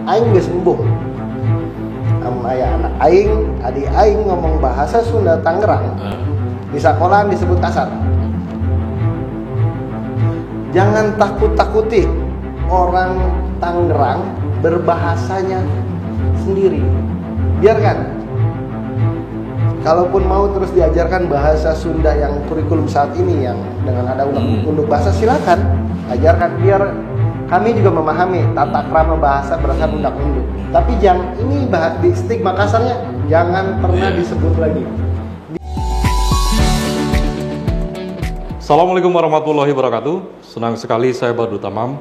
aing geus embung. Aya anak aing, adik aing ngomong bahasa Sunda Tangerang. Di sekolah disebut kasar. Jangan takut-takuti orang Tangerang berbahasanya sendiri. Biarkan. Kalaupun mau terus diajarkan bahasa Sunda yang kurikulum saat ini yang dengan ada undang-undang bahasa, silakan ajarkan biar kami juga memahami tata krama bahasa berdasarkan undang-undang. Tapi jangan ini di stigma kasarnya jangan pernah disebut lagi. Assalamualaikum warahmatullahi wabarakatuh. Senang sekali saya Badru Tamam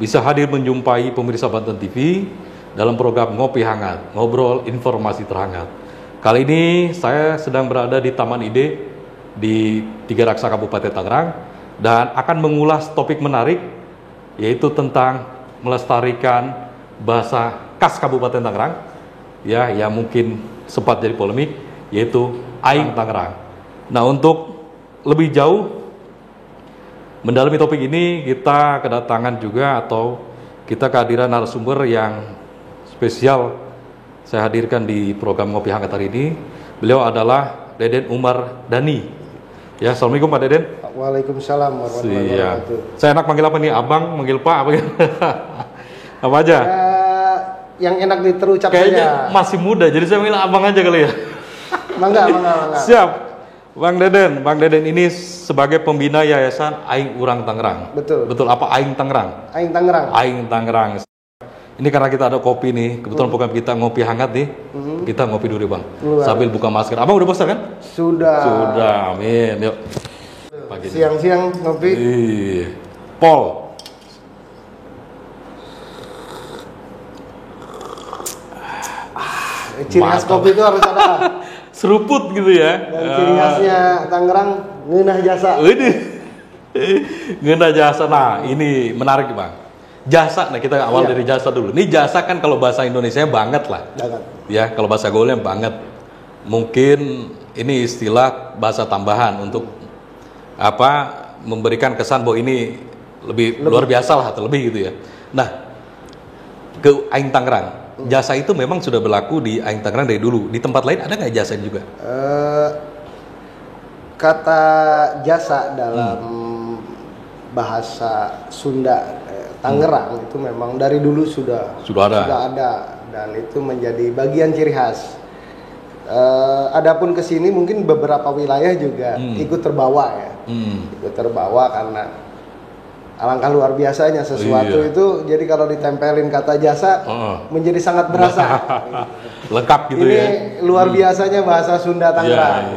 bisa hadir menjumpai pemirsa Banten TV dalam program Ngopi Hangat, ngobrol informasi terhangat. Kali ini saya sedang berada di Taman Ide di Tiga Raksa Kabupaten Tangerang dan akan mengulas topik menarik yaitu tentang melestarikan bahasa khas Kabupaten Tangerang ya, yang mungkin sempat jadi polemik, yaitu Aing Tangerang. Nah, untuk lebih jauh mendalami topik ini, kita kedatangan juga atau kita kehadiran narasumber yang spesial saya hadirkan di program Ngopi Hangat hari ini. Beliau adalah Deden Umar Dhani. Ya, assalamualaikum Pak Deden. Waalaikumsalam warahmatullahi wabarakatuh. Saya enak manggil apa nih? Abang, manggil Pak, apa gitu? Apa aja? Yang enak diterucap kayaknya saja. Masih muda, jadi saya manggil abang aja kali ya. Mangga. Siap. Bang Deden ini sebagai pembina Yayasan Aing Urang Tangerang. Betul. Apa Aing Tangerang? Aing Tangerang. Ini karena kita ada kopi nih, kebetulan program kita Ngopi Hangat nih. Kita ngopi dulu Bang. Sambil buka masker. Abang udah puasa kan? Sudah, amin. Yuk. Pagi siang-siang ngopi. Pol. Ciri khas kopi itu harus ada. Seruput gitu ya. Dan ciri khasnya Tangerang, ngeunah jasa. Ngeunah jasa. Nah, ini menarik Bang. Jasa, nah kita awal dari jasa dulu. Ini jasa kan kalau bahasa Indonesia banget lah. Banget. Ya, kalau bahasa gaulnya banget. Mungkin ini istilah bahasa tambahan untuk memberikan kesan bahwa ini lebih luar biasa lah atau lebih gitu ya. Nah, ke Aing Tangerang. Jasa itu memang sudah berlaku di Aing Tangerang dari dulu. Di tempat lain ada nggak jasa juga? Kata jasa dalam bahasa Sunda Tangerang itu memang dari dulu sudah ada dan itu menjadi bagian ciri khas. Adapun kesini mungkin beberapa wilayah juga ikut terbawa ya, ikut terbawa karena alangkah luar biasanya sesuatu itu. Jadi kalau ditempelin kata jasa menjadi sangat berasa. Lengkap gitu ini ya. Ini luar biasanya bahasa Sunda Tangerang.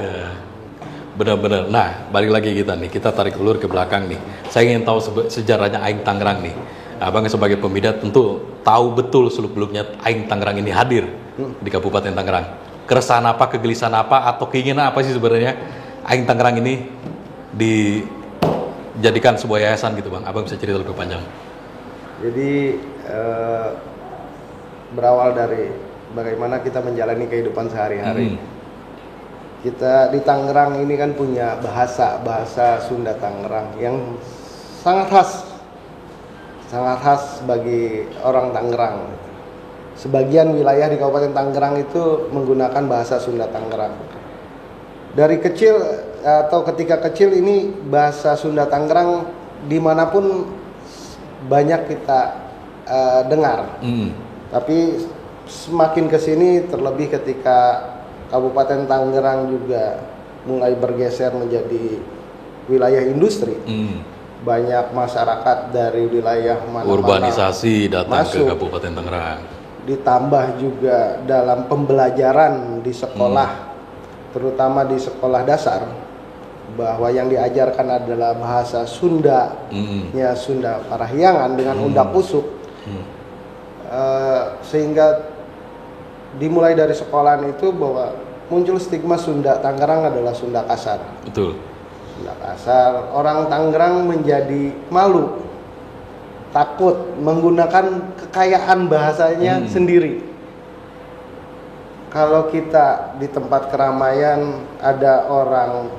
Benar-benar. Nah, balik lagi kita tarik ulur ke belakang nih. Saya ingin tahu sejarahnya Aing Tangerang nih. Abang sebagai pembina tentu tahu betul seluk-beluknya Aing Tangerang ini hadir di Kabupaten Tangerang. Keresahan apa, kegelisahan apa, atau keinginan apa sih sebenarnya Aing Tangerang ini dijadikan sebuah yayasan gitu Bang? Abang bisa cerita lebih panjang. Jadi berawal dari bagaimana kita menjalani kehidupan sehari-hari. Kita di Tangerang ini kan punya bahasa Sunda Tangerang yang sangat khas bagi orang Tangerang. Sebagian wilayah di Kabupaten Tangerang itu menggunakan bahasa Sunda Tangerang. Dari kecil atau ketika kecil ini bahasa Sunda Tangerang dimanapun banyak kita dengar. Tapi semakin kesini terlebih ketika Kabupaten Tangerang juga mulai bergeser menjadi wilayah industri. Banyak masyarakat dari wilayah mana-mana urbanisasi datang masuk, ke Kabupaten Tangerang. Ditambah juga dalam pembelajaran di sekolah, terutama di sekolah dasar, bahwa yang diajarkan adalah bahasa Sunda, Sunda Parahyangan dengan undak usuk. Sehingga dimulai dari sekolahan itu bahwa muncul stigma Sunda Tangerang adalah Sunda kasar. Betul. Sunda kasar. Orang Tangerang menjadi malu, takut menggunakan kekayaan bahasanya sendiri. Kalau kita di tempat keramaian ada orang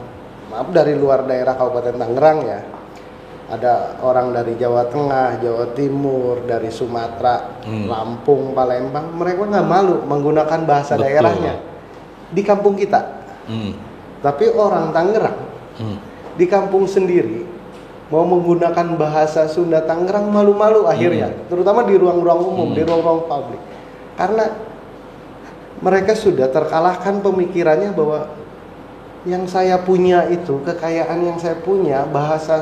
dari luar daerah Kabupaten Tangerang ya, Ada orang dari Jawa Tengah, Jawa Timur, dari Sumatera, Lampung, Palembang. Mereka nggak malu menggunakan bahasa Betul. daerahnya di kampung kita. Tapi orang Tangerang di kampung sendiri mau menggunakan bahasa Sunda Tangerang malu-malu akhirnya, terutama di ruang-ruang umum, di ruang-ruang publik. Karena mereka sudah terkalahkan pemikirannya bahwa yang saya punya itu, kekayaan yang saya punya, bahasa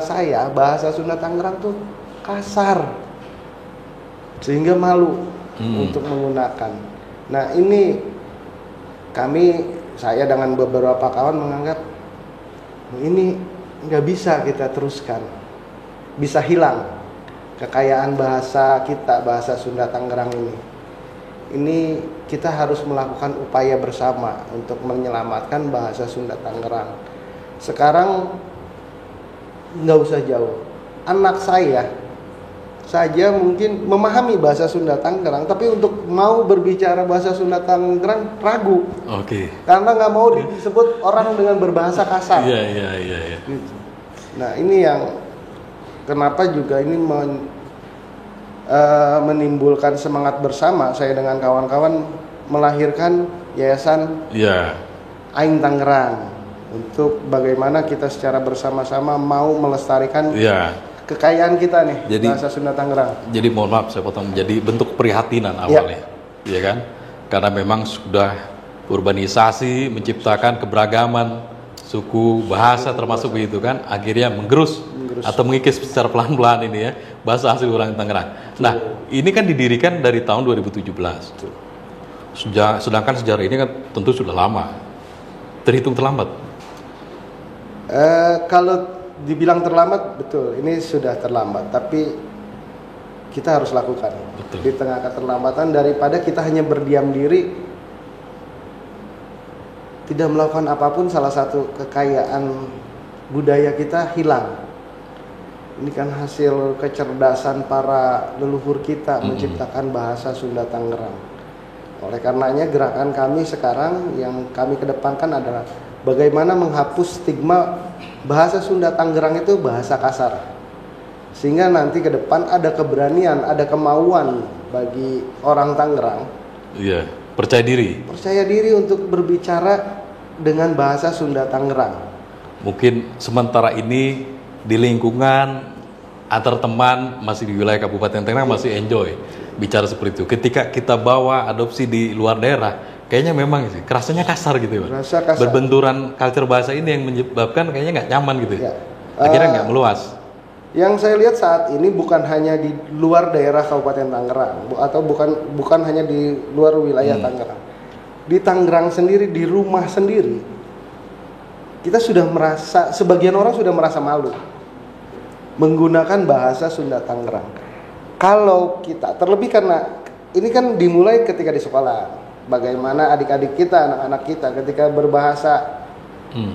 Sunda Tangerang tuh kasar, sehingga malu untuk menggunakan. Nah ini saya dengan beberapa kawan menganggap ini nggak bisa kita teruskan, bisa hilang kekayaan bahasa kita, bahasa Sunda Tangerang ini. Ini kita harus melakukan upaya bersama untuk menyelamatkan bahasa Sunda Tangerang. Sekarang nggak usah jauh, anak saya saja mungkin memahami bahasa Sunda Tangerang, tapi untuk mau berbicara bahasa Sunda Tangerang ragu. Karena nggak mau disebut orang dengan berbahasa kasar. Iya. Gitu. Nah ini yang kenapa juga ini menimbulkan semangat bersama saya dengan kawan-kawan melahirkan yayasan Aing Tangerang, untuk bagaimana kita secara bersama-sama mau melestarikan kekayaan kita nih, bahasa Sunda Tangerang. Jadi mohon maaf saya potong, jadi bentuk keprihatinan awalnya, ya kan? Karena memang sudah urbanisasi menciptakan keberagaman suku, bahasa termasuk begitu kan, akhirnya menggerus atau mengikis secara pelan-pelan ini ya bahasa asli orang Tangerang. Nah, ini kan didirikan dari tahun 2017. Sedangkan sejarah ini kan tentu sudah lama. Terhitung terlambat. Kalau dibilang terlambat, betul, ini sudah terlambat, tapi kita harus lakukan. Betul. Di tengah keterlambatan, daripada kita hanya berdiam diri, tidak melakukan apapun, salah satu kekayaan budaya kita hilang. Ini kan hasil kecerdasan para leluhur kita menciptakan bahasa Sunda Tangerang. Oleh karenanya gerakan kami sekarang yang kami kedepankan adalah bagaimana menghapus stigma bahasa Sunda Tangerang itu bahasa kasar. Sehingga nanti ke depan ada keberanian, ada kemauan bagi orang Tangerang. Iya, percaya diri. Percaya diri untuk berbicara dengan bahasa Sunda Tangerang. Mungkin sementara ini di lingkungan antar teman masih di wilayah Kabupaten Tangerang masih enjoy bicara seperti itu. Ketika kita bawa adopsi di luar daerah, kayaknya memang sih rasanya kasar gitu ya. Rasa kasar. Berbenturan culture bahasa ini yang menyebabkan kayaknya nggak nyaman gitu ya. Ya. Akhirnya nggak meluas. Yang saya lihat saat ini bukan hanya di luar daerah Kabupaten Tangerang atau bukan hanya di luar wilayah Tangerang. Di Tangerang sendiri, di rumah sendiri, kita sudah merasa, sebagian orang sudah merasa malu menggunakan bahasa Sunda Tangerang. Kalau kita, terlebih karena ini kan dimulai ketika di sekolah. Bagaimana adik-adik kita, anak-anak kita ketika berbahasa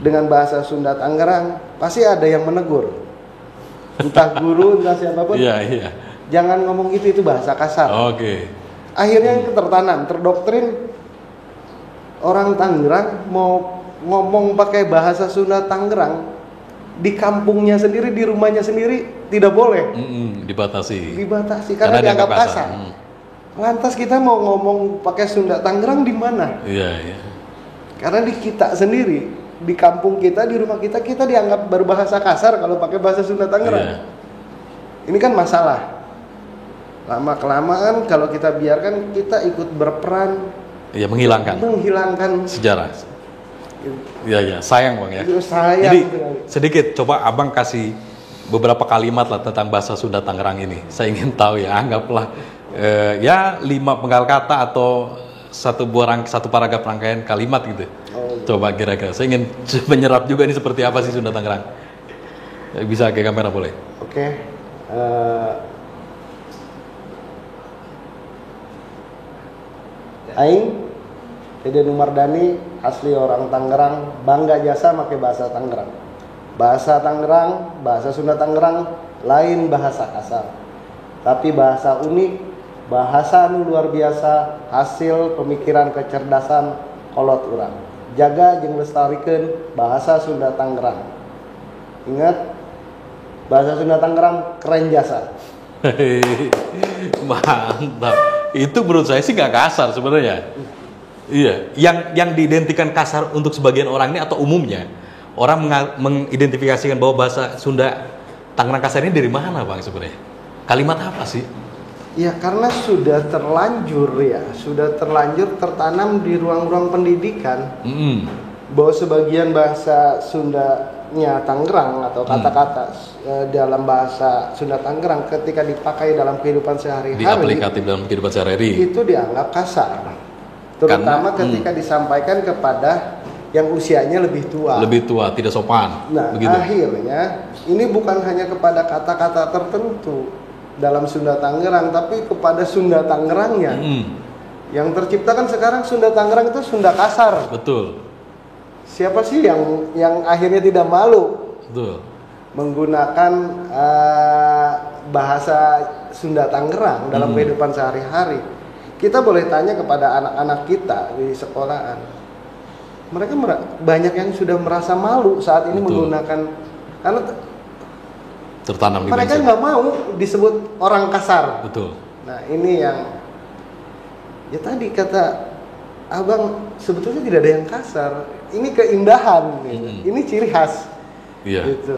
dengan bahasa Sunda Tangerang, pasti ada yang menegur. Entah guru, entah siapapun. Iya. Jangan ngomong itu bahasa kasar. Oke. Akhirnya tertanam, terdoktrin orang Tangerang mau ngomong pakai bahasa Sunda Tangerang di kampungnya sendiri, di rumahnya sendiri tidak boleh. Dibatasi Karena dianggap kasar. Lantas kita mau ngomong pakai Sunda Tangerang di mana? Iya. Karena di kita sendiri, di kampung kita, di rumah kita, kita dianggap berbahasa kasar kalau pakai bahasa Sunda Tangerang. Iya. Ini kan masalah. Lama kelamaan kalau kita biarkan, kita ikut berperan. Iya, menghilangkan sejarah. Iya, sayang Bang ya. Sayang. Jadi sedikit coba Abang kasih beberapa kalimat lah tentang bahasa Sunda Tangerang ini. Saya ingin tahu ya, anggaplah 5 penggal kata atau satu paragraf rangkaian kalimat gitu. Coba kira-kira. Saya ingin menyerap juga ini seperti apa sih Sunda Tangerang. Bisa ke kamera boleh? Oke. Aing Dede Numardani, asli orang Tangerang, bangga jasa pakai bahasa Tangerang. Bahasa Tangerang, bahasa Sunda Tangerang, lain bahasa kasar. Tapi bahasa unik, bahasa luar biasa, hasil pemikiran kecerdasan kolot urang. Jaga jeung lestarikeun bahasa Sunda Tangerang. Ingat, Bahasa Sunda Tangerang keren jasa. Mantap. Itu menurut saya sih nggak kasar sebenarnya. Iya, yang diidentikan kasar untuk sebagian orang ini atau umumnya orang mengidentifikasikan bahwa bahasa Sunda Tangerang kasar ini dari mana Bang sebenarnya? Kalimat apa sih? Ya karena sudah terlanjur tertanam di ruang-ruang pendidikan bahwa sebagian bahasa Sundanya Tangerang atau kata-kata dalam bahasa Sunda Tangerang ketika dipakai dalam kehidupan sehari-hari, diaplikatif dalam kehidupan sehari-hari, itu dianggap kasar, terutama ketika disampaikan kepada yang usianya lebih tua, tidak sopan. Nah, begitu. Akhirnya ini bukan hanya kepada kata-kata tertentu dalam Sunda Tangerang, tapi kepada Sunda Tangerangnya. Yang terciptakan sekarang Sunda Tangerang itu Sunda kasar. Betul. Siapa sih yang akhirnya tidak malu? Betul. Menggunakan bahasa Sunda Tangerang dalam kehidupan sehari-hari. Kita boleh tanya kepada anak-anak kita di sekolahan. Mereka banyak yang sudah merasa malu saat ini menggunakan, karena tertanam di mereka nggak mau disebut orang kasar. Betul. Nah ini yang ya tadi kata Abang, sebetulnya tidak ada yang kasar. Ini keindahan, gitu. Ini ciri khas. Iya. Gitu.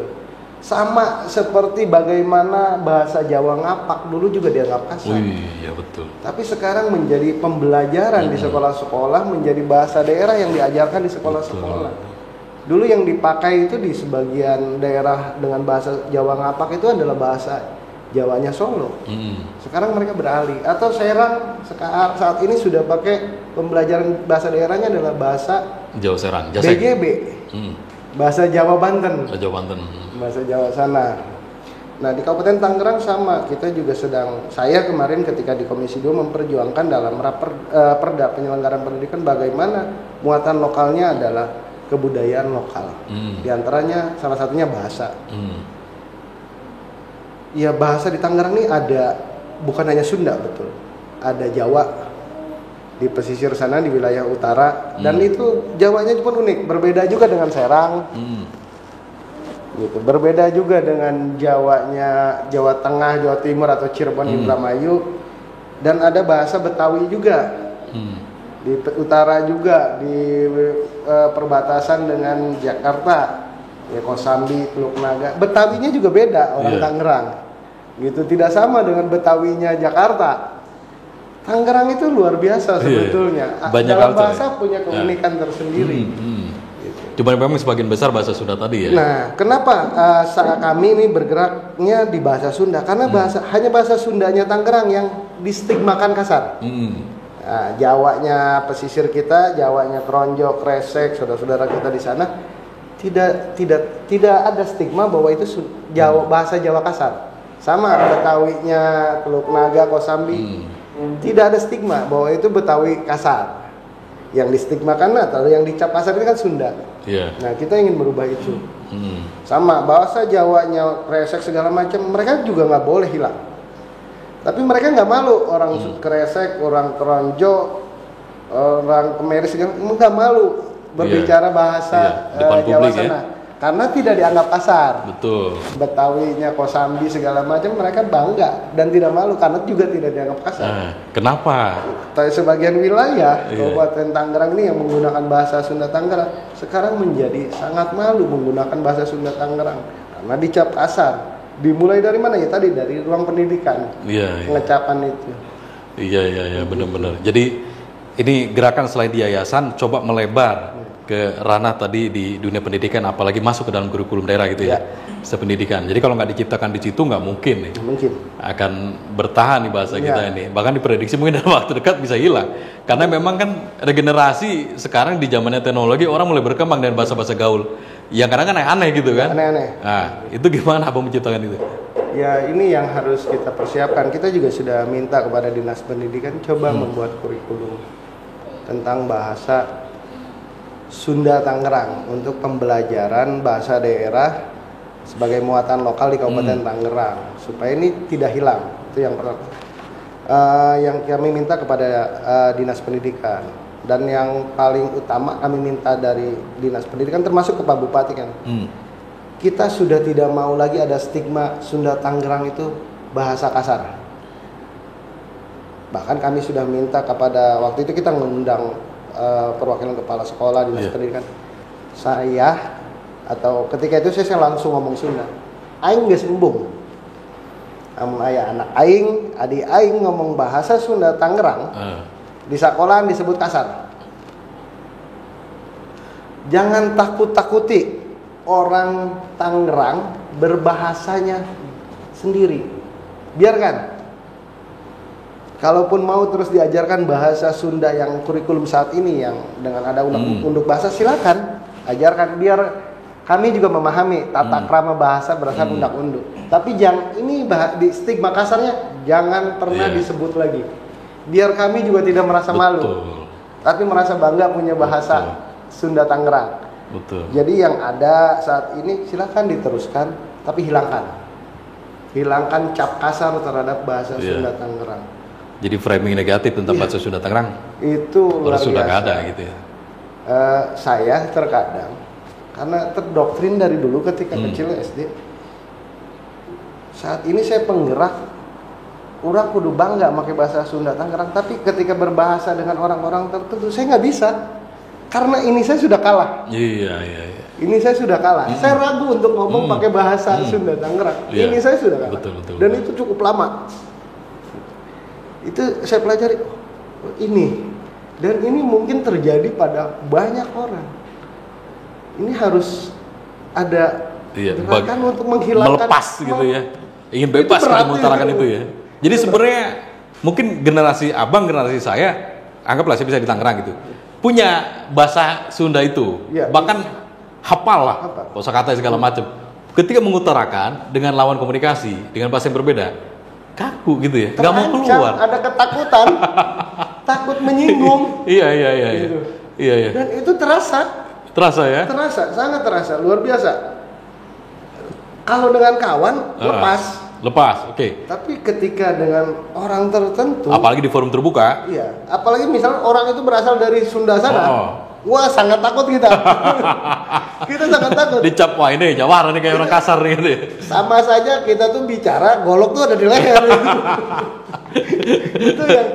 Sama seperti bagaimana bahasa Jawa ngapak dulu juga dianggap kasar. Iya betul. Tapi sekarang menjadi pembelajaran di sekolah-sekolah, menjadi bahasa daerah yang diajarkan di sekolah-sekolah. Dulu yang dipakai itu di sebagian daerah dengan bahasa Jawa ngapak itu adalah bahasa Jawanya Solo. Sekarang mereka beralih. Atau Serang saat ini sudah pakai pembelajaran bahasa daerahnya adalah bahasa Jawa Serang, BJB. Bahasa Jawa Banten. Bahasa Jawa sana. Nah, di Kabupaten Tangerang sama. Kita juga saya kemarin ketika di Komisi 2 memperjuangkan dalam Perda penyelenggaraan pendidikan bagaimana muatan lokalnya adalah kebudayaan lokal. Di antaranya salah satunya bahasa. Ya bahasa di Tangerang ini ada bukan hanya Sunda, betul. Ada Jawa di pesisir sana di wilayah utara dan itu Jawanya pun unik, berbeda juga dengan Serang. Gitu. Berbeda juga dengan Jawanya Jawa Tengah, Jawa Timur atau Cirebon, Indramayu. Dan ada bahasa Betawi juga. Di utara juga di perbatasan dengan Jakarta. Ya Kosambi, Teluk Naga. Betawinya juga beda orang Tangerang. Gitu, tidak sama dengan Betawinya Jakarta. Tangerang itu luar biasa sebetulnya. Banyak dalam bahasa punya keunikan tersendiri. Gitu. Cuma memang sebagian besar bahasa Sunda tadi ya. Nah, kenapa saat kami ini bergeraknya di bahasa Sunda? Karena hanya bahasa Sundanya Tangerang yang distigmakan kasar. Nah, Jawanya pesisir kita, Jawanya Kronjo, Kresek, saudara-saudara kita di sana tidak ada stigma bahwa itu bahasa Jawa kasar. Sama Betawinya Teluk Naga, Kosambi, tidak ada stigma bahwa itu Betawi kasar. Yang distigmakan atau yang dicap kasar itu kan Sunda. Nah, kita ingin merubah itu. Sama bahasa Jawanya Kresek segala macam, mereka juga nggak boleh hilang. Tapi mereka nggak malu orang Kresek, orang Kronjo, orang Kemeris segala nggak malu berbicara bahasa Jawa sana. Karena tidak dianggap kasar. Betul. Betawinya Kosambi segala macam mereka bangga dan tidak malu karena juga tidak dianggap kasar. Kenapa? Sebagian wilayah Kabupaten Tangerang ini yang menggunakan bahasa Sunda Tangerang sekarang menjadi sangat malu menggunakan bahasa Sunda Tangerang karena dicap kasar. Dimulai dari mana ya tadi dari ruang pendidikan. Pengecapan itu. Iya benar-benar. Jadi ini gerakan selain di yayasan coba melebar ke ranah tadi di dunia pendidikan, apalagi masuk ke dalam kurikulum daerah gitu ya, pendidikan. Jadi kalau nggak diciptakan di situ nggak mungkin nih, akan bertahan nih bahasa kita ini. Bahkan diprediksi mungkin dalam waktu dekat bisa hilang, karena memang kan regenerasi sekarang di zamannya teknologi orang mulai berkembang dengan bahasa-bahasa gaul, yang kadang kan aneh gitu kan. Aneh-aneh. Nah itu gimana Abang menciptakan itu? Ya ini yang harus kita persiapkan. Kita juga sudah minta kepada Dinas Pendidikan coba membuat kurikulum tentang bahasa Sunda Tangerang untuk pembelajaran bahasa daerah sebagai muatan lokal di Kabupaten Tangerang supaya ini tidak hilang. Itu yang pertama. Yang kami minta kepada Dinas Pendidikan dan yang paling utama kami minta dari Dinas Pendidikan termasuk ke Pak Bupati kan. kita sudah tidak mau lagi ada stigma Sunda Tangerang itu bahasa kasar. Bahkan kami sudah minta kepada, waktu itu kita mengundang perwakilan kepala sekolah dinas pendidikan. Saya atau ketika itu saya langsung ngomong Sunda. Aing geus embung. Aya anak aing, adik aing ngomong bahasa Sunda Tangerang. Di sekolahan disebut kasar. Jangan takut-takuti orang Tangerang berbahasanya sendiri. Biarkan. Kalaupun mau terus diajarkan bahasa Sunda yang kurikulum saat ini yang dengan ada undang-undang bahasa, silakan ajarkan biar kami juga memahami tata krama bahasa berdasarkan undang-undang. Tapi jangan ini di stigma kasarnya jangan pernah disebut lagi. Biar kami juga tidak merasa malu. Tapi merasa bangga punya bahasa Sunda Tangerang. Betul. Jadi yang ada saat ini silakan diteruskan, tapi hilangkan cap kasar terhadap bahasa Sunda Tangerang. Jadi framing negatif tentang bahasa Sunda Tangerang itu luar biasa. Sudah nggak ada gitu ya. Saya terkadang karena terdoktrin dari dulu ketika kecil SD. Saat ini saya penggerak, orang kudu bangga pakai bahasa Sunda Tangerang. Tapi ketika berbahasa dengan orang-orang tertentu, saya nggak bisa. Karena ini saya sudah kalah. Iya. Ini saya sudah kalah. Saya ragu untuk ngomong pakai bahasa Sunda Tangerang. Ini saya sudah kalah. Betul. Dan itu cukup lama. Itu saya pelajari. Ini. Dan ini mungkin terjadi pada banyak orang. Ini harus ada gerakan untuk menghilangkan, melepas gitu ya. Ingin bebas kita mengutarakan itu ya. Jadi sebenarnya mungkin generasi abang, generasi saya, anggaplah saya bisa di Tangerang gitu, punya bahasa Sunda itu, bahkan hafal lah, kosakata segala macam. Ketika mengutarakan dengan lawan komunikasi dengan bahasa yang berbeda, kaku gitu ya, nggak mau keluar. Ada ketakutan, takut menyinggung. Iya. Gitu. Iya. Dan itu terasa. Terasa ya? Terasa, sangat terasa, luar biasa. Kalau dengan kawan lepas, oke. Tapi ketika dengan orang tertentu, apalagi di forum terbuka, apalagi misalnya orang itu berasal dari Sunda sana, wah sangat takut kita. Kita sangat takut. Dicap, wah ini Jawara nih kayak orang kasar nih gitu. Sama saja kita tuh bicara, golok tuh ada di leher. Itu yang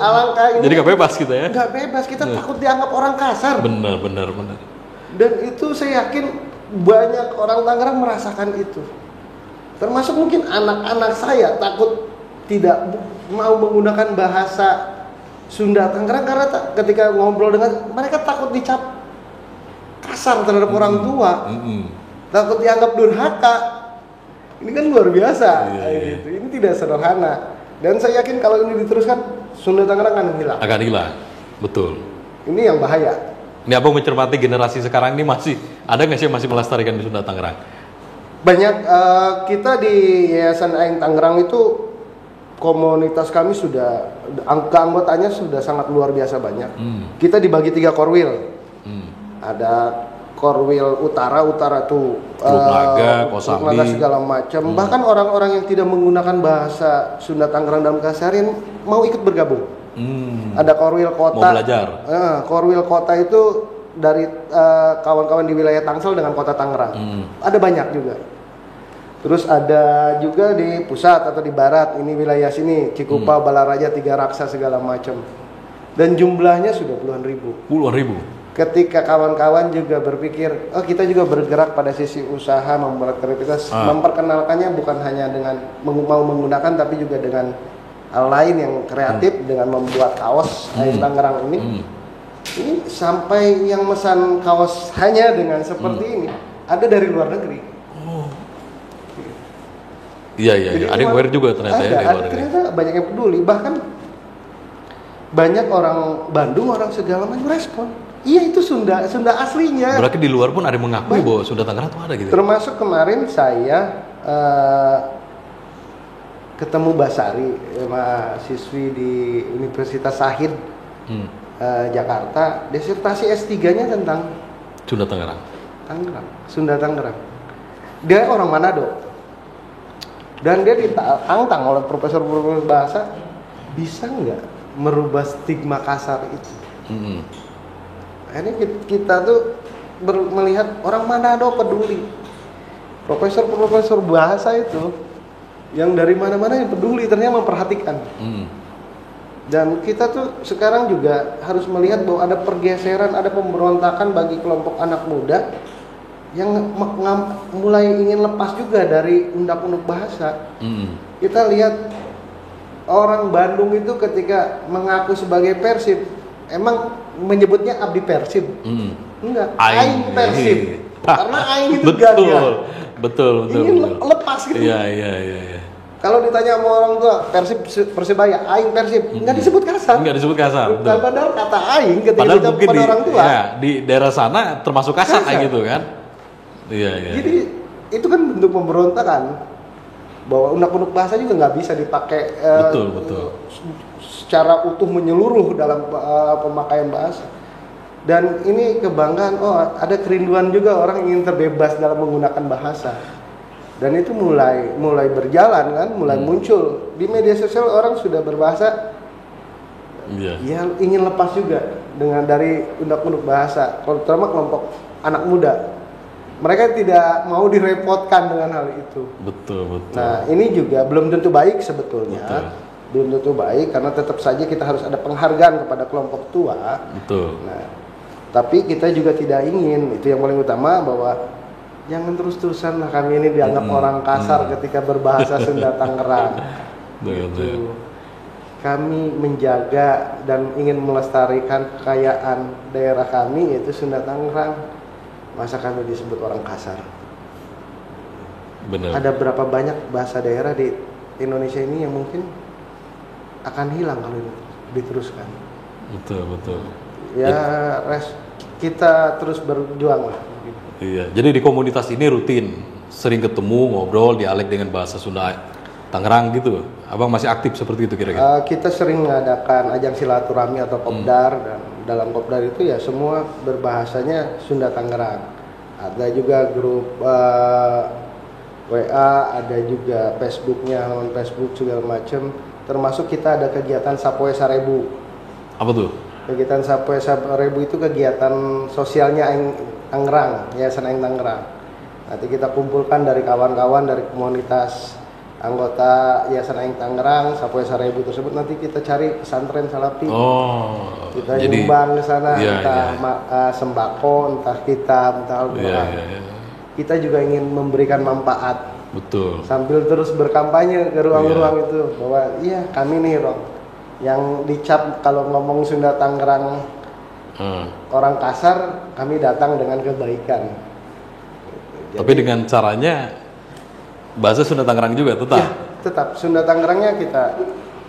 alangkah ini. Jadi gak bebas kita ya? Gak bebas, kita takut dianggap orang kasar. Benar. Dan itu saya yakin banyak orang Tangerang merasakan itu. Termasuk mungkin anak-anak saya takut tidak mau menggunakan bahasa Sunda Tangerang karena ketika ngobrol dengan mereka takut dicap kasar terhadap orang tua. Takut dianggap durhaka. Ini kan luar biasa. Gitu. Ini tidak sederhana. Dan saya yakin kalau ini diteruskan Sunda Tangerang akan hilang. Betul. Ini yang bahaya. Ini abang mencermati generasi sekarang ini ada nggak sih yang masih melestarikan di Sunda Tangerang? Banyak. Kita di Yayasan Aing Tangerang itu komunitas kami sudah anggotanya sudah sangat luar biasa banyak. Kita dibagi 3 korwil. Ada korwil utara tuh Kosambi segala macam. Bahkan orang-orang yang tidak menggunakan bahasa Sunda Tangerang dalam keseharian mau ikut bergabung. Ada korwil kota. Mau belajar. Korwil kota itu dari kawan-kawan di wilayah Tangsel dengan kota Tangerang. Ada banyak juga. Terus ada juga di pusat atau di barat, ini wilayah sini, Cikupa, Balaraja, Tiga Raksa segala macam. Dan jumlahnya sudah puluhan ribu. Ketika kawan-kawan juga berpikir, kita juga bergerak pada sisi usaha, membuat kreativitas, memperkenalkannya bukan hanya dengan mau menggunakan, tapi juga dengan hal lain yang kreatif, dengan membuat kaos Aing Tangerang ini. Ini sampai yang mesan kaos hanya dengan seperti ini, ada dari luar negeri. Iya. Ada yang wear juga ternyata ya. Ternyata banyak yang peduli, bahkan banyak orang Bandung, orang segala macam respon. Iya itu Sunda aslinya. Berarti di luar pun ada yang mengakui bahwa Sunda Tangerang itu ada gitu. Termasuk kemarin saya ketemu Basari, mahasiswi di Universitas Sahid Jakarta, disertasi S3-nya tentang Sunda Tangerang. Sunda Tangerang. Dia orang Manado. Dan dia ditantang oleh profesor bahasa, bisa nggak merubah stigma kasar itu? Akhirnya kita tuh melihat orang Manado peduli. Profesor bahasa itu yang dari mana-mana yang peduli ternyata memperhatikan. Dan kita tuh sekarang juga harus melihat bahwa ada pergeseran, ada pemberontakan bagi kelompok anak muda yang mulai ingin lepas juga dari undang-undang bahasa. Kita lihat orang Bandung itu ketika mengaku sebagai Persib, emang menyebutnya abdi Persib? Enggak, aing Persib. Karena aing itu gagah. Betul. Ingin lepas gitu. Iya. Kalau ditanya sama orang tua, Persibaya, aing Persib, enggak disebut kasar. Betul. Padahal kata aing ketika Padahal diucap mungkin pada orang tua. Ya, di daerah sana termasuk kasar kayak gitu kan. Iya. Jadi itu kan bentuk pemberontakan bahwa undang-undang bahasa juga nggak bisa dipakai betul. Secara utuh menyeluruh dalam pemakaian bahasa. Dan ini kebanggaan, ada kerinduan juga orang ingin terbebas dalam menggunakan bahasa. Dan itu mulai berjalan kan, mulai muncul di media sosial, orang sudah berbahasa. Ya ingin lepas juga dari undang-undang bahasa, terutama kelompok anak muda. Mereka tidak mau direpotkan dengan hal itu. Betul. Nah, ini juga belum tentu baik sebetulnya. Belum tentu baik karena tetap saja kita harus ada penghargaan kepada kelompok tua. Betul. Nah, tapi kita juga tidak ingin, itu yang paling utama, bahwa jangan terus-terusan lah kami ini dianggap orang kasar ketika berbahasa Sunda Tangerang. Gitu. Kami menjaga dan ingin melestarikan kekayaan daerah kami, yaitu Sunda Tangerang. Masa kami disebut orang kasar? Benar. Ada berapa banyak bahasa daerah di Indonesia ini yang mungkin akan hilang kalau diteruskan. Betul. Ya, kita terus berjuang lah. Iya, jadi di komunitas ini rutin sering ketemu, ngobrol, dialek dengan bahasa Sunda Tangerang gitu. Abang masih aktif seperti itu kira-kira? Kita sering mengadakan ajang silaturahmi atau kopdar, dan dalam kopdar itu ya semua berbahasanya Sunda Tangerang. Ada juga grup WA, ada juga Facebooknya, halaman Facebook segala macam. Termasuk kita ada kegiatan Sapoe Sarebu. Apa tuh? Kegiatan Sapoe Sarebu itu kegiatan sosialnya Aing Tangerang, Yayasan Aing Tangerang. Nanti kita kumpulkan dari kawan-kawan dari komunitas anggota Yayasan Aing Tangerang, Sapoe Sarebu tersebut, nanti kita cari pesantren Salafi. Kita nyumbang ke sana, entah sembako, entah kitab, entah Al-Quran. Kita juga ingin memberikan manfaat. Betul. Sambil terus berkampanye ke ruang-ruang itu bahwa iya kami nih yang dicap kalau ngomong Sunda Tangerang orang kasar, kami datang dengan kebaikan. Jadi, tapi dengan caranya bahasa Sunda Tangerang juga tetap. Ya, tetap Sunda Tangerangnya kita.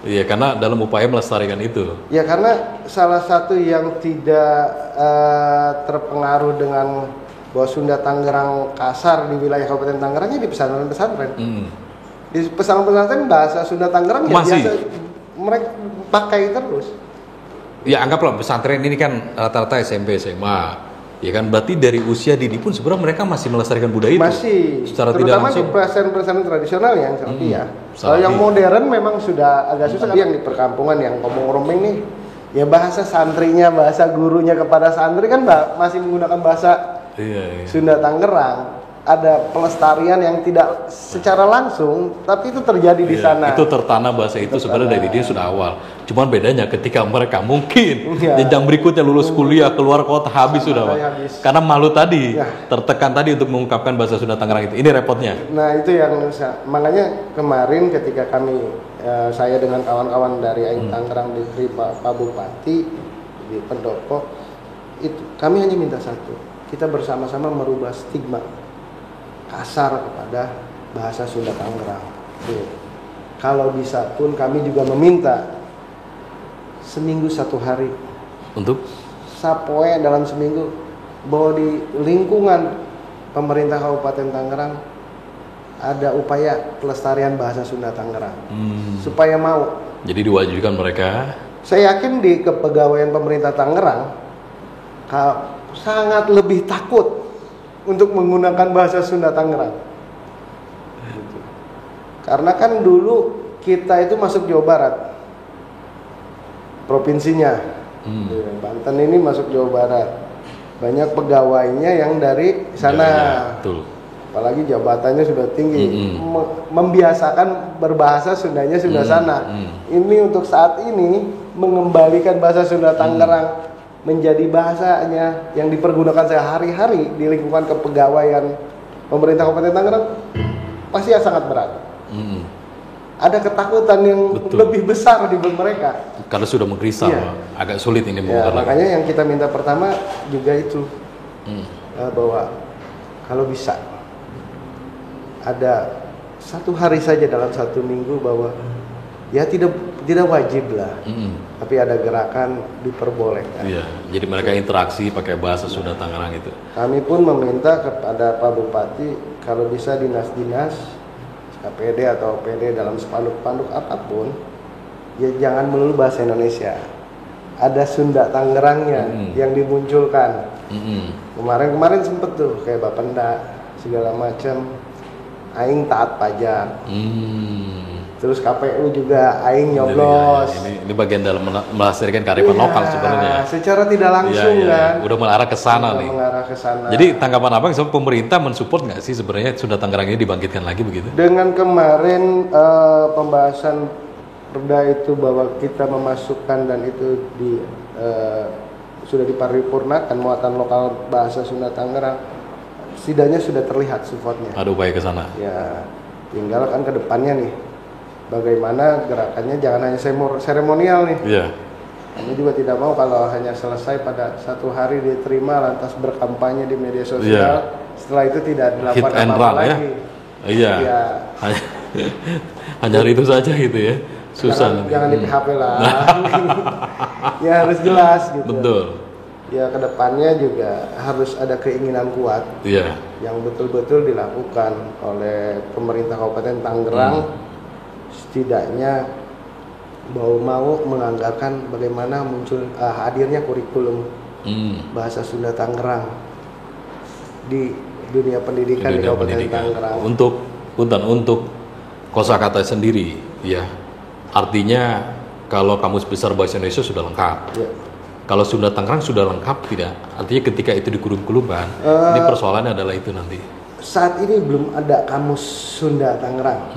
Iya, karena dalam upaya melestarikan itu. Ya, karena salah satu yang tidak terpengaruh dengan bahwa Sunda Tangerang kasar di wilayah Kabupaten Tangerangnya di pesantren-pesantren. Di pesantren-pesantren bahasa Sunda Tangerang ya biasa mereka pakai terus. Ya anggaplah pesantren ini kan rata-rata SMP, SMA. Ya kan berarti dari usia dini pun sebenarnya mereka masih melestarikan budaya itu. Masih. Secara terutama tidak langsung. Di pesantren tradisional yang Salafi ya. Kalau yang modern memang sudah agak susah. Tapi yang di perkampungan yang ngomong-ngomong nih, ya bahasa santrinya, bahasa gurunya kepada santri kan masih menggunakan bahasa Sunda Tangerang. Ada pelestarian yang tidak secara langsung, tapi itu terjadi di sana. Itu tertanam bahasa itu sebenarnya dari dia sudah awal. Cuman bedanya ketika mereka mungkin jenjang berikutnya lulus kuliah, keluar kota, habis sudah, Pak. Karena malu tadi, tertekan tadi untuk mengungkapkan bahasa Sunda Tangerang itu. Ini repotnya. Nah, itu yang makanya kemarin ketika kami saya dengan kawan-kawan dari Aing Tangerang diterima Pak Bupati di Pendopo, itu kami hanya minta satu. Kita bersama-sama merubah stigma kasar kepada bahasa Sunda Tangerang. Kalau bisa pun kami juga meminta seminggu 1 hari untuk Sapoe dalam seminggu bahwa di lingkungan pemerintah Kabupaten Tangerang ada upaya pelestarian bahasa Sunda Tangerang supaya mau. Jadi diwajibkan mereka. Saya yakin di kepegawaian pemerintah Tangerang sangat lebih takut untuk menggunakan bahasa Sunda Tangerang. Karena kan dulu kita itu masuk Jawa Barat, provinsinya. Banten ini masuk Jawa Barat. Banyak pegawainya yang dari sana. Betul. apalagi jabatannya sudah tinggi, membiasakan berbahasa Sundanya Sunda sana. Ini untuk saat ini mengembalikan bahasa Sunda Tangerang menjadi bahasanya yang dipergunakan sehari-hari di lingkungan kepegawaian pemerintah Kabupaten Tangerang pasti sangat berat. Ada ketakutan yang lebih besar di mereka. Karena sudah menggelisah, agak sulit ini makanya yang kita minta pertama juga itu bahwa kalau bisa ada 1 hari saja dalam 1 minggu bahwa ya tidak wajib lah, tapi ada gerakan diperbolehkan. Iya, jadi mereka interaksi pakai bahasa Sunda Tangerang itu. Kami pun meminta kepada Pak Bupati kalau bisa dinas-dinas KPD atau PD dalam spanduk-spanduk apapun ya jangan melulu bahasa Indonesia, ada Sunda Tangerangnya yang dimunculkan. Kemarin sempet tuh kayak Bapenda segala macam, aing taat pajak. Terus KPU juga aing nyoblos. Ini bagian dalam melestarikan kearifan lokal sebenarnya. Secara tidak langsung kan. Udah mengarah ke sana nih. Mengarah ke sana. Jadi tanggapan Abang sama pemerintah mensupport nggak sih sebenarnya Sunda Tangerang ini dibangkitkan lagi begitu? Dengan kemarin pembahasan perda itu bahwa kita memasukkan dan itu sudah diparipurnakan muatan lokal bahasa Sunda Tangerang, setidaknya sudah terlihat supportnya. Ada upaya ke sana. Ya, tinggal kan ke depannya nih. Bagaimana gerakannya jangan hanya seremonial nih. Iya. Kami juga tidak mau kalau hanya selesai pada 1 hari diterima lantas berkampanye di media sosial. Setelah itu tidak dilakukan apa-apa lagi. Iya. Hanya itu saja gitu ya. Susah. Jangan di PHP lah. Ya harus jelas gitu. Betul. Ya kedepannya juga harus ada keinginan kuat. Iya. Yang betul-betul dilakukan oleh pemerintah Kabupaten Tangerang. Setidaknya mau menganggarkan bagaimana muncul hadirnya kurikulum bahasa Sunda Tangerang di dunia pendidikan di Kabupaten Tangerang. Untuk kosakata sendiri, ya artinya kalau kamus besar bahasa Indonesia sudah lengkap. Ya. Kalau Sunda Tangerang sudah lengkap tidak? Artinya ketika itu dikulum-kulumkan, ini persoalannya adalah itu nanti. Saat ini belum ada kamus Sunda Tangerang.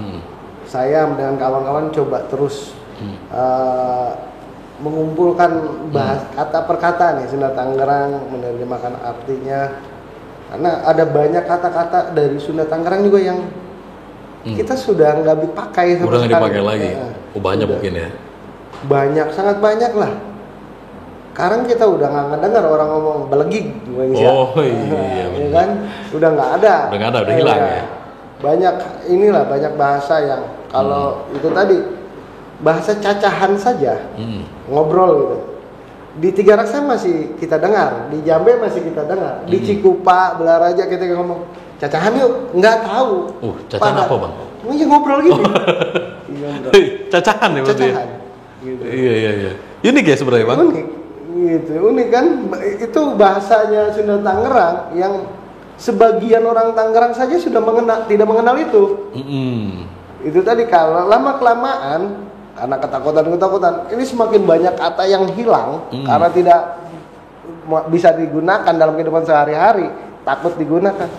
Saya dengan kawan-kawan coba terus mengumpulkan kata per kata nih Sunda Tangerang, menerjemahkan artinya, karena ada banyak kata-kata dari Sunda Tangerang juga yang kita sudah nggak dipakai sama sekali. Udah nggak dipakai lagi. Banyak mungkin ya. Banyak, sangat banyak lah. Sekarang kita udah nggak ngedengar orang ngomong belegig. Iya kan, udah nggak ada. Udah hilang ya. Banyak banyak bahasa yang kalau itu tadi bahasa cacahan saja, ngobrol gitu. Di Tiga Raksa masih kita dengar, di Jambe masih kita dengar, di Cikupa, Belaraja kita ngomong cacahan yuk, nggak tahu. Cacahan apa bang? Ya ngobrol gitu. Cacahan ya berarti. Gitu. Iya. Unik ya sebenarnya bang. Unik kan? Itu bahasanya Sunda Tangerang yang sebagian orang Tangerang saja sudah tidak mengenal itu. Itu tadi kalau lama kelamaan karena ketakutan ini semakin banyak kata yang hilang karena tidak bisa digunakan dalam kehidupan sehari-hari, takut digunakan.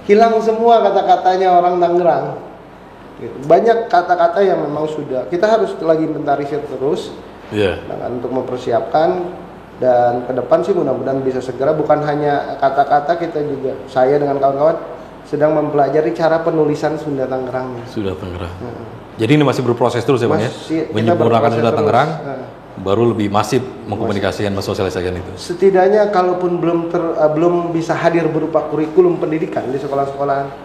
Hilang semua kata-katanya orang Tangerang. Banyak kata-kata yang memang sudah kita harus lagi inventarisir terus. Untuk mempersiapkan. Dan ke depan sih mudah-mudahan bisa segera, bukan hanya kata-kata, kita juga, saya dengan kawan-kawan sedang mempelajari cara penulisan Sunda Tangerang. Sunda Tangerang. Jadi ini masih berproses terus ya Bang ya? Menyempurnakan Sunda Tangerang, baru lebih masif mengkomunikasikan, mensosialisasikan itu. Setidaknya kalaupun belum bisa hadir berupa kurikulum pendidikan di sekolah-sekolahan,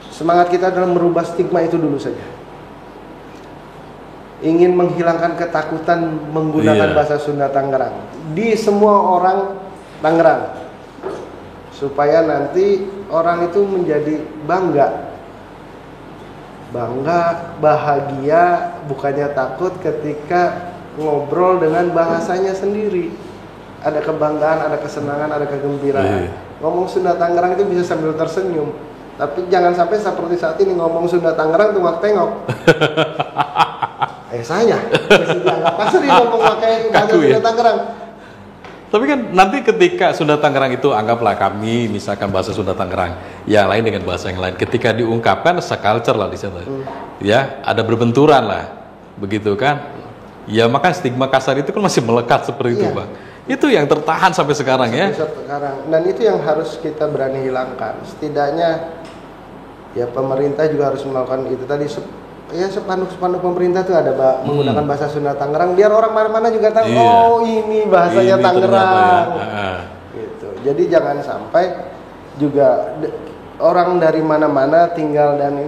semangat kita adalah merubah stigma itu dulu saja. Ingin menghilangkan ketakutan menggunakan bahasa Sunda Tangerang di semua orang Tangerang, supaya nanti orang itu menjadi bangga, bahagia, bukannya takut ketika ngobrol dengan bahasanya sendiri. Ada kebanggaan, ada kesenangan, ada kegembiraan. Ngomong Sunda Tangerang itu bisa sambil tersenyum, tapi jangan sampai seperti saat ini ngomong Sunda Tangerang tengok-tengok. Saya dianggap kasar dia ngomong pakai bahasa Sunda Tangerang. Tapi kan nanti ketika Sunda Tangerang itu anggaplah kami misalkan bahasa Sunda Tangerang, yang lain dengan bahasa yang lain. Ketika diungkapkan seculture lah di sana. Ya, ada berbenturan lah. Begitu kan? Ya maka stigma kasar itu kan masih melekat seperti itu, Iya. Bang. Itu yang tertahan sampai sekarang ya. Sampai sekarang. Dan itu yang harus kita berani hilangkan. Setidaknya ya pemerintah juga harus melakukan itu tadi. Ya spanduk-spanduk pemerintah tuh ada menggunakan bahasa Sunda Tangerang biar orang mana-mana juga tahu. Iya. Oh ini bahasanya Ini Tangerang. ternyata ya. Gitu. Jadi jangan sampai juga orang dari mana-mana tinggal dan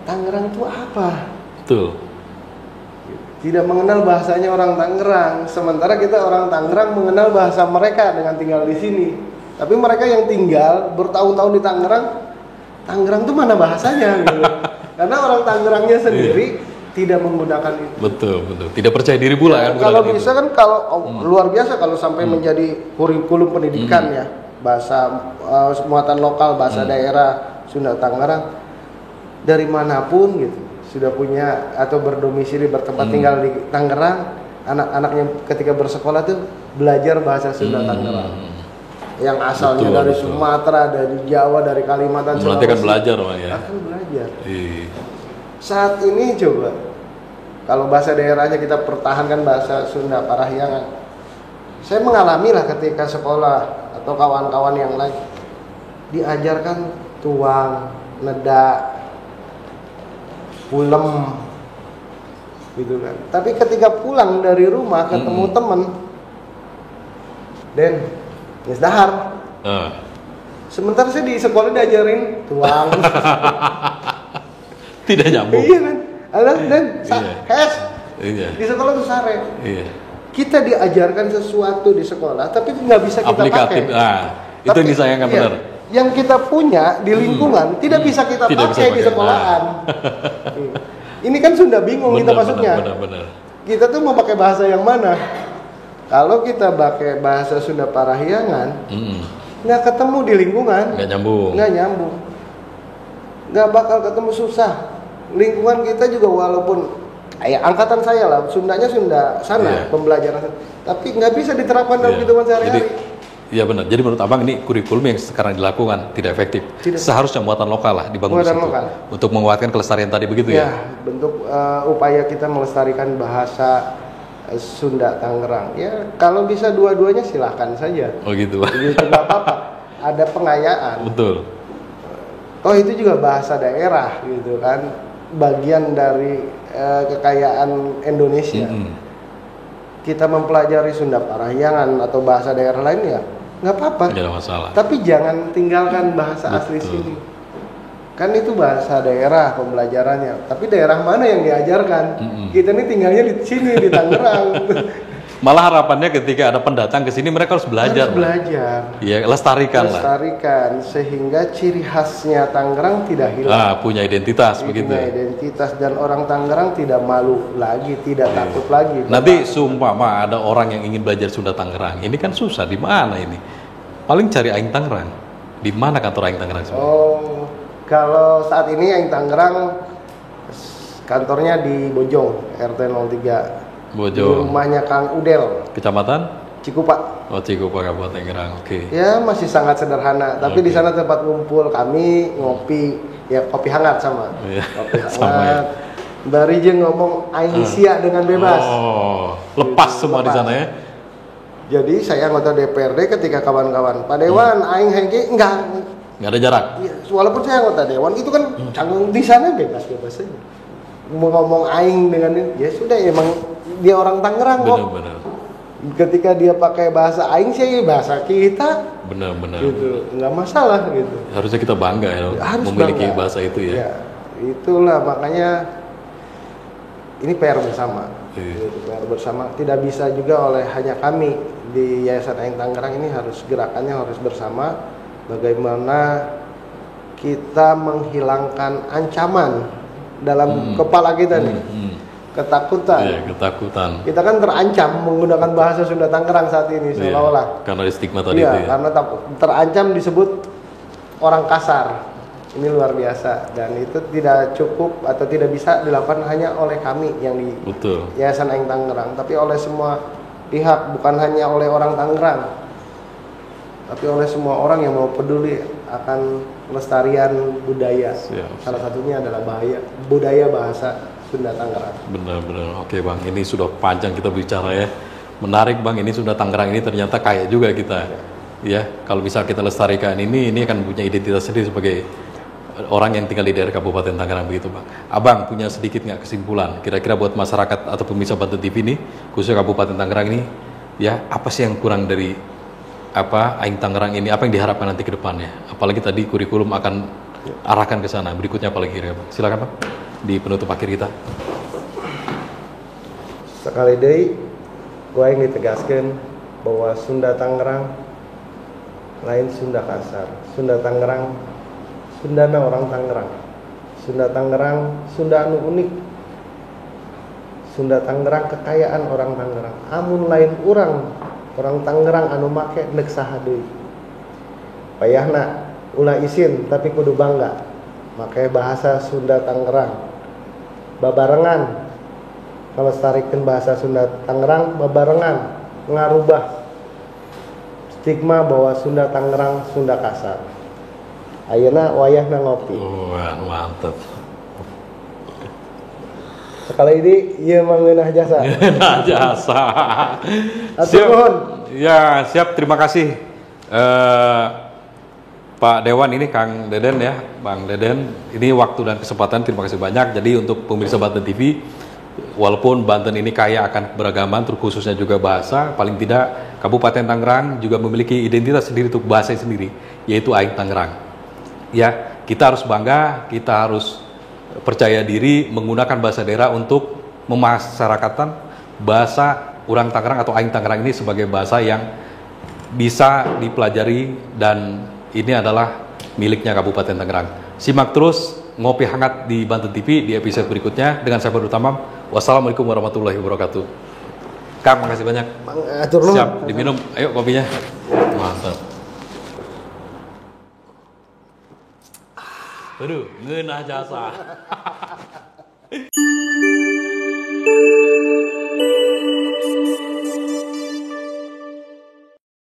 Tangerang itu apa? Betul. Tidak mengenal bahasanya orang Tangerang. Sementara kita orang Tangerang mengenal bahasa mereka dengan tinggal di sini. Tapi mereka yang tinggal bertahun-tahun di Tangerang, Tangerang itu mana bahasanya gitu. Karena orang Tangerangnya sendiri tidak menggunakan itu. Betul, betul. Tidak percaya diri pula kan Kalau menggunakan bisa itu. kan kalau luar biasa kalau sampai menjadi kurikulum pendidikan ya, bahasa muatan lokal, bahasa daerah Sunda Tangerang dari manapun gitu sudah punya atau berdomisili bertempat tinggal di Tangerang, anak-anaknya ketika bersekolah tuh belajar bahasa Sunda Tangerang. Yang asalnya Betul, dari betul. Sumatera, dari Jawa, dari Kalimantan, Berarti kan Sulawesi, belajar, Bang ya. akan belajar. Iya. Saat ini coba kalau bahasa daerahnya kita pertahankan bahasa Sunda Parahyangan. Saya mengalami lah ketika sekolah atau kawan-kawan yang lain diajarkan tuang, neda, pulem gitu kan. Tapi ketika pulang dari rumah ketemu temen, Den, Miss Dahar. Sementara saya di sekolah diajarin tuang. Tidak nyambung. Iya kan? Ada dan Iya. hes. Iya. Di sekolah tuh sare. Iya. Kita diajarkan sesuatu di sekolah, tapi nggak bisa kita Aplikatif. pakai. Itu yang disayangkan iya, benar. Yang kita punya di lingkungan tidak bisa kita Tidak bisa pakai di pakai. sekolahan. Iya. Ini kan Sunda bingung kita masuknya. Benar. Kita tuh mau pakai bahasa yang mana? Kalau kita pakai bahasa Sunda Parahyangan, nggak ketemu di lingkungan. Nggak nyambung. Nggak nyambung. Nggak bakal ketemu, susah. Lingkungan kita juga walaupun angkatan saya lah, Sundanya Sunda sana, Iya. pembelajaran. Tapi nggak bisa diterapkan dalam Iya. kehidupan sehari-hari. Iya benar. Jadi menurut Abang ini kurikulum yang sekarang dilakukan tidak efektif. Tidak. Seharusnya muatan lokal lah dibangun di Muatan situ. lokal. Untuk menguatkan kelestarian tadi begitu Ya, ya. bentuk upaya kita melestarikan bahasa Sunda Tangerang. Ya, kalau bisa dua-duanya silahkan saja. Oh gitu. Gitu nggak apa-apa. Ada pengayaan. Betul. Oh itu juga bahasa daerah gitu kan, bagian dari kekayaan Indonesia. Kita mempelajari Sunda Parahyangan atau bahasa daerah lain ya nggak apa-apa. Tidak ada masalah. Tapi jangan tinggalkan bahasa asli Betul. sini. Kan itu bahasa daerah pembelajarannya. Tapi daerah mana yang diajarkan? Kita ini tinggalnya di sini di Tangerang. Malah harapannya ketika ada pendatang ke sini mereka harus belajar. Harus belajar. Iya, lestarikan lah. Lestarikan sehingga ciri khasnya Tangerang tidak hilang. Punya identitas begitu. Punya identitas dan orang Tangerang tidak malu lagi, tidak takut lagi. Nanti sumpama ada orang yang ingin belajar Sunda Tangerang, ini kan susah. Di mana ini? Paling cari Aing Tangerang. Di mana kantor Aing Tangerang sebenarnya? Oh, kalau saat ini yang Tangerang kantornya di Bojong, RT 03. Di Bojong. rumahnya Kang Udel, Kecamatan? Cikupa. Oh, Cikupa Kabupaten Tangerang. Oke. Ya masih sangat sederhana, tapi di sana tempat ngumpul kami ngopi, ya kopi hangat sama. Iya, Kopi hangat. sama ya. Bari jeung ngomong aing sia dengan bebas. Oh, lepas Gitu, semua di lepas. sana ya. Jadi saya anggota DPRD ketika kawan-kawan Pak Dewan aing hengki enggak. Nggak ada jarak. Ya, walaupun saya anggota dewan itu kan canggung di sana bebas-bebas saja. Mau ngomong aing dengan ini, ya sudah emang dia orang Tangerang kok. Benar-benar. Ketika dia pakai bahasa aing sih bahasa kita Benar-benar. gitu. Enggak masalah gitu. Harusnya kita bangga ya Harus memiliki bangga. bahasa itu ya. Ya, itulah makanya ini PR bersama. Iya. Gitu, PR bersama tidak bisa juga oleh hanya kami di Yayasan Aing Tangerang, ini harus gerakannya harus bersama. Bagaimana kita menghilangkan ancaman dalam kepala kita nih, ketakutan. Iya, ketakutan. Kita kan terancam menggunakan bahasa Sunda Tangerang saat ini Iya, seolah-olah. karena stigma tadi Iya, itu ya. karena terancam disebut orang kasar. Ini luar biasa dan itu tidak cukup atau tidak bisa dilakukan hanya oleh kami yang di Betul. Yayasan Aing Tangerang, tapi oleh semua pihak, bukan hanya oleh orang Tangerang, tapi oleh semua orang yang mau peduli akan pelestarian budaya. Salah satunya adalah budaya bahasa Sunda Tangerang. Benar-benar. Oke Bang, ini sudah panjang kita bicara ya. Menarik Bang, ini Sunda Tangerang ini ternyata kaya juga kita. Ya, kalau bisa kita lestarikan ini akan punya identitas sendiri sebagai orang yang tinggal di daerah Kabupaten Tangerang begitu Bang. Abang punya sedikit nggak kesimpulan kira-kira buat masyarakat atau pemirsa Banten TV ini, khususnya Kabupaten Tangerang ini, ya apa sih yang kurang dari Aing Tangerang ini, apa yang diharapkan nanti ke depannya? Apalagi tadi kurikulum akan arahkan ke sana. Berikutnya apalagi kira-kira Bang? Silakan Bang, di penutup akhir kita. Sekali deui gua yang ditegaskan bahwa Sunda Tangerang lain Sunda kasar. Sunda Tangerang Sundana orang Tangerang. Sunda Tangerang Sunda anu unik. Sunda Tangerang kekayaan orang Tangerang. Amun lain orang Tangerang anu make neuk saha deui. Payahna ulah isin tapi kudu bangga make bahasa Sunda Tangerang. Babarengan kalestarikeun bahasa Sunda Tangerang, babarengan ngarubah stigma bahwa Sunda Tangerang Sunda kasar. Ayeuna wayahna ngopi. Wah, mantap. Sekali ini ieu mah ngeunah jasa. Ngeunah jasa. Siap. Ya, siap. Terima kasih Pak Dewan ini Kang Deden ya, Bang Deden. Ini waktu dan kesempatan terima kasih banyak. Jadi untuk pemirsa Banten TV, walaupun Banten ini kaya akan keberagaman, terkhususnya juga bahasa, paling tidak Kabupaten Tangerang juga memiliki identitas sendiri untuk bahasa sendiri, yaitu Aing Tangerang. Ya, kita harus bangga, kita harus percaya diri menggunakan bahasa daerah untuk memasyarakatkan bahasa orang Tangerang atau Aing Tangerang ini sebagai bahasa yang bisa dipelajari dan ini adalah miliknya Kabupaten Tangerang. Simak terus Ngopi Hangat di Banten TV di episode berikutnya dengan saya Badu Tamam. Wassalamualaikum warahmatullahi wabarakatuh. Kang, makasih banyak. Siap, diminum. Ayo kopinya. Mantap. Aduh, ngeunah jasa.